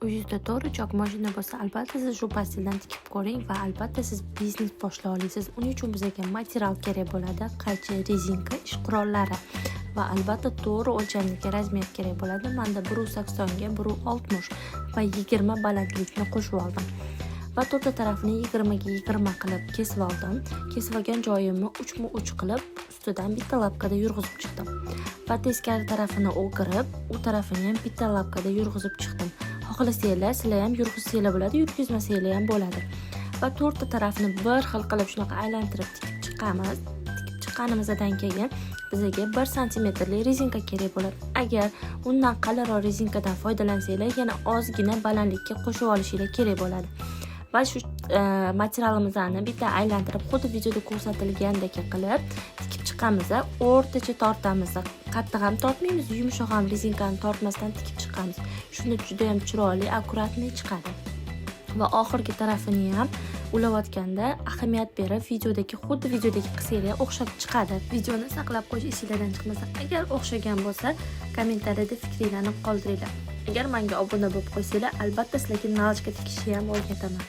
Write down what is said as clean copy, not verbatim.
Uyingizda 4 uchoq mashina bo'lsa, albatta siz shu pasteldan tikib ko'ring va albatta siz biznes boshlay olasiz. Uning uchun bizga material kerak bo'ladi, qaychi, rezinka, ish qurollari va albatta to'g'ri o'lchamdagi razmer kerak bo'ladi. Menda 1.80 ga 1.60 va 20 balandlikni qo'shib oldim. Va to'rtta tarafini 20 ga 20 qilib kesib oldim. Kesib olgan joyimni 3x3 qilib ustidan bitta lapkada yurg'izib chiqdim. Va teskari tarafini o'girib, u tarafini ham bitta lapkada yurg'izib chiqdim. Xohlasanglar, sizlar ham yurg'izsanglar bo'ladi, yurgizmasanglar ham bo'ladi. Va to'rtta tarafini bir xil qilib shunaqa aylantirib tikib chiqamiz. Tikib chiqqanimizdan keyin bizga 1 santimetrli rezinka kerak bo'ladi. Agar undan qalinroq rezinkadan foydalansanglar, yana ozgina balandlikka qo'shib olishingiz kerak bo'ladi. Va shu materialimizni bitta aylantirib, xuddi videoda ko'rsatilgandek qilib tikib chiqamiz. O'rtacha tortamiz. Qattiq ham tortmaymiz, yumshoq ham rezinkani tortmasdan tikib chiqamiz. Shunda juda ham chiroyli, akkuratli chiqadi. Va oxirgi tarafini ham ulayotganda ahamiyat berib, xuddi videodagi qilsanglar o'xshab chiqadi. Videoni saqlab qo'yish esingizdan chiqmasa, agar o'xshagan bo'lsa, kommentariyada fikringizni qoldiringlar. Agar menga obuna bo'lib qo'ysanglar, albatta sizlarga nalchka tikishni ham o'rgataman.